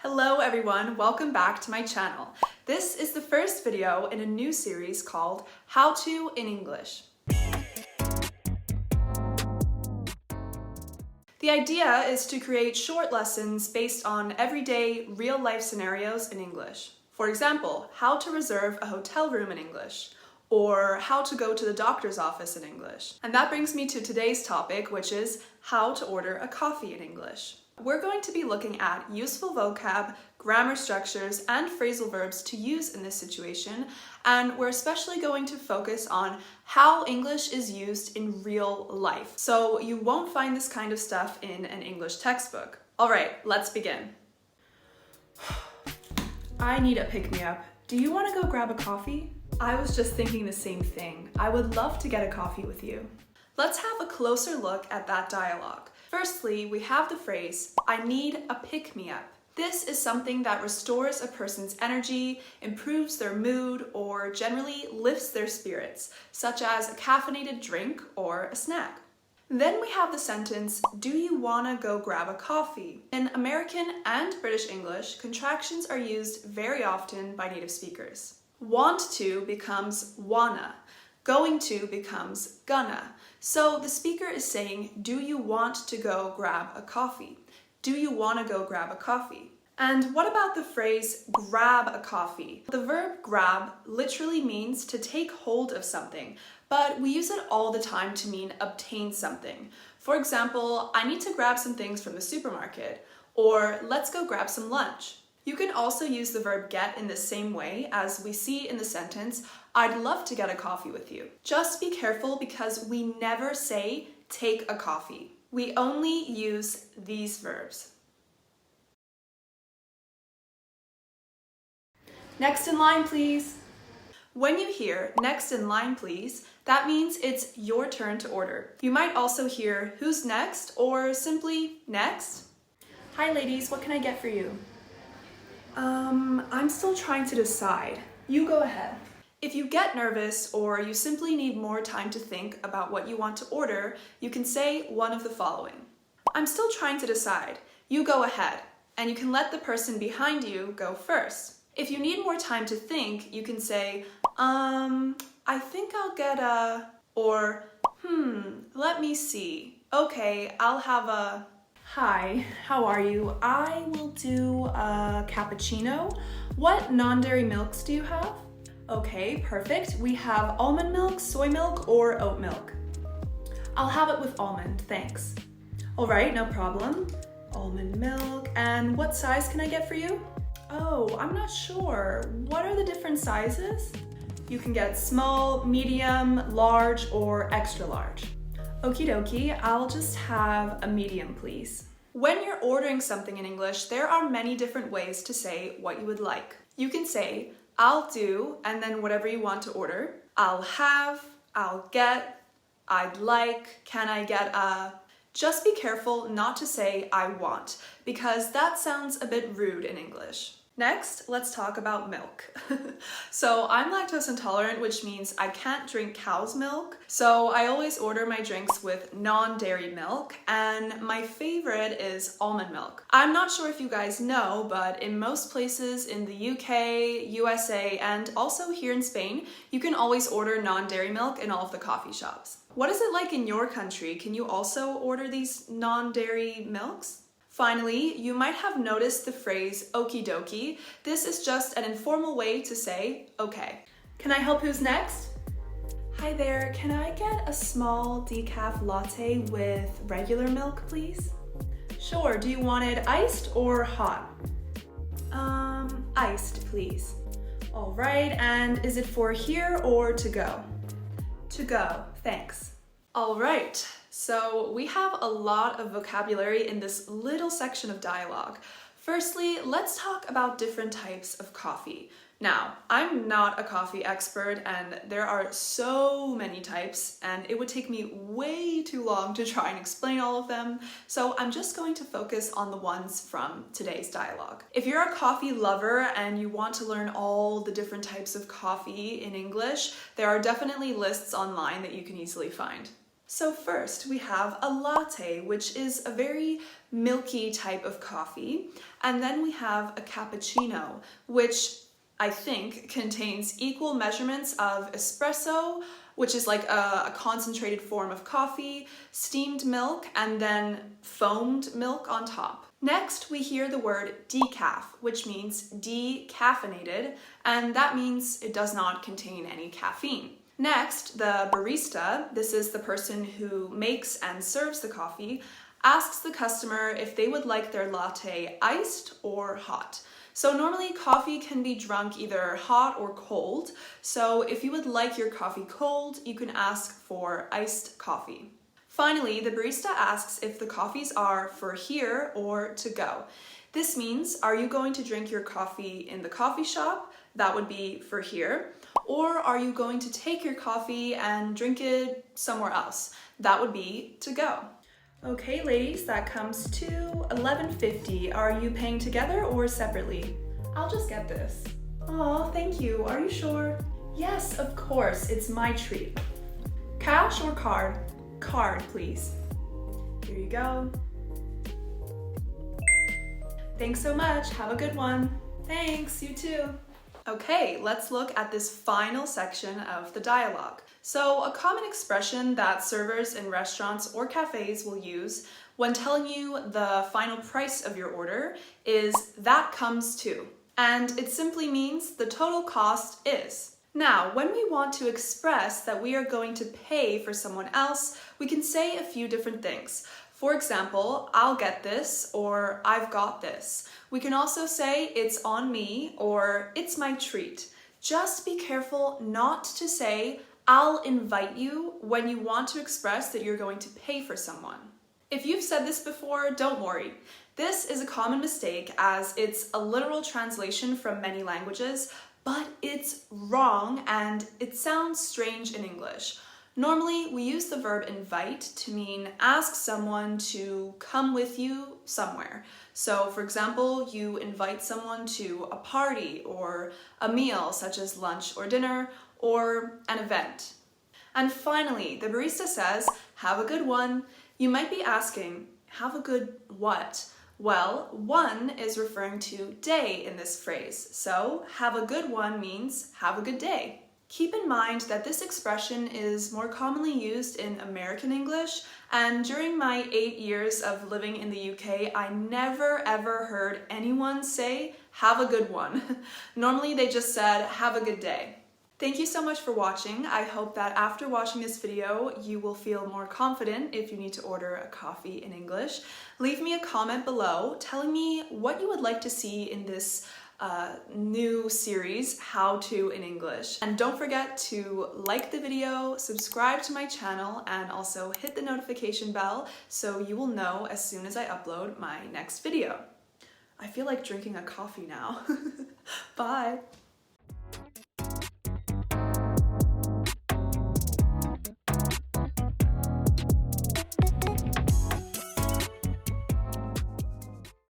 Hello everyone, welcome back to my channel. This is the first video in a new series called How To in English. The idea is to create short lessons based on everyday, real-life scenarios in English. For example, how to reserve a hotel room in English, or how to go to the doctor's office in English. And that brings me to today's topic, which is how to order a coffee in English. We're going to be looking at useful vocab, grammar structures, and phrasal verbs to use in this situation, and we're especially going to focus on how English is used in real life. So you won't find this kind of stuff in an English textbook. All right, let's begin. I need a pick-me-up. Do you want to go grab a coffee? I was just thinking the same thing. I would love to get a coffee with you. Let's have a closer look at that dialogue. Firstly, we have the phrase, I need a pick-me-up. This is something that restores a person's energy, improves their mood, or generally lifts their spirits, such as a caffeinated drink or a snack. Then we have the sentence, do you wanna go grab a coffee? In American and British English, contractions are used very often by native speakers. Want to becomes wanna. Going to becomes gonna. So the speaker is saying, do you want to go grab a coffee? Do you want to go grab a coffee? And what about the phrase grab a coffee? The verb grab literally means to take hold of something, but we use it all the time to mean obtain something. For example, I need to grab some things from the supermarket, or let's go grab some lunch. You can also use the verb get in the same way as we see in the sentence, I'd love to get a coffee with you. Just be careful because we never say take a coffee. We only use these verbs. Next in line, please. When you hear next in line, please, that means it's your turn to order. You might also hear who's next or simply next. Hi ladies, what can I get for you? I'm still trying to decide. You go ahead. If you get nervous or you simply need more time to think about what you want to order, you can say one of the following. I'm still trying to decide. You go ahead, and you can let the person behind you go first. If you need more time to think, you can say, I think I'll get a, or, let me see. Okay, I'll have a, Hi, how are you? I will do a cappuccino. What non-dairy milks do you have? Okay, perfect. We have almond milk, soy milk, or oat milk. I'll have it with almond, thanks. All right, no problem. Almond milk. And what size can I get for you? Oh, I'm not sure. What are the different sizes? You can get small, medium, large, or extra large. Okie dokie, I'll just have a medium, please. When you're ordering something in English, there are many different ways to say what you would like. You can say, I'll do, and then whatever you want to order. I'll have, I'll get, I'd like, can I get a... Just be careful not to say I want, because that sounds a bit rude in English. Next, let's talk about milk. So I'm lactose intolerant, which means I can't drink cow's milk. So I always order my drinks with non-dairy milk, and my favorite is almond milk. I'm not sure if you guys know, but in most places in the UK, USA, and also here in Spain, you can always order non-dairy milk in all of the coffee shops. What is it like in your country? Can you also order these non-dairy milks? Finally, you might have noticed the phrase okie dokie. This is just an informal way to say okay. Can I help who's next? Hi there, can I get a small decaf latte with regular milk, please? Sure, do you want it iced or hot? Iced, please. All right, and is it for here or to go? To go, thanks. All right. So we have a lot of vocabulary in this little section of dialogue. Firstly, let's talk about different types of coffee. Now, I'm not a coffee expert and there are so many types and it would take me way too long to try and explain all of them, so I'm just going to focus on the ones from today's dialogue. If you're a coffee lover and you want to learn all the different types of coffee in English, there are definitely lists online that you can easily find. So first we have a latte, which is a very milky type of coffee, and then we have a cappuccino, which I think contains equal measurements of espresso, which is like a concentrated form of coffee, steamed milk, and then foamed milk on top. Next, we hear the word decaf, which means decaffeinated, and that means it does not contain any caffeine. Next, the barista, this is the person who makes and serves the coffee, asks the customer if they would like their latte iced or hot. So normally coffee can be drunk either hot or cold. So if you would like your coffee cold, you can ask for iced coffee. Finally, the barista asks if the coffees are for here or to go. This means, are you going to drink your coffee in the coffee shop? That would be for here. Or are you going to take your coffee and drink it somewhere else? That would be to go. Okay, ladies, that comes to $11.50. Are you paying together or separately? I'll just get this. Aw, thank you. Are you sure? Yes, of course. It's my treat. Cash or card? Card, please. Here you go. Thanks so much. Have a good one. Thanks, you too. Okay, let's look at this final section of the dialogue. So, a common expression that servers in restaurants or cafes will use when telling you the final price of your order is "that comes to," and it simply means the total cost is. Now, when we want to express that we are going to pay for someone else, we can say a few different things. For example, "I'll get this," or "I've got this." We can also say "it's on me," or "it's my treat." Just be careful not to say "I'll invite you" when you want to express that you're going to pay for someone. If you've said this before, don't worry. This is a common mistake as it's a literal translation from many languages, but it's wrong and it sounds strange in English. Normally, we use the verb invite to mean ask someone to come with you somewhere. So, for example, you invite someone to a party or a meal such as lunch or dinner, or an event. And finally, the barista says, "Have a good one." You might be asking, have a good what? Well, one is referring to day in this phrase. So, have a good one means have a good day. Keep in mind that this expression is more commonly used in American English, and during my 8 years of living in the UK, I never ever heard anyone say, "have a good one." Normally they just said, "have a good day." Thank you so much for watching. I hope that after watching this video, you will feel more confident if you need to order a coffee in English. Leave me a comment below telling me what you would like to see in this new series, How To in English. And don't forget to like the video, subscribe to my channel, and also hit the notification bell so you will know as soon as I upload my next video. I feel like drinking a coffee now. Bye!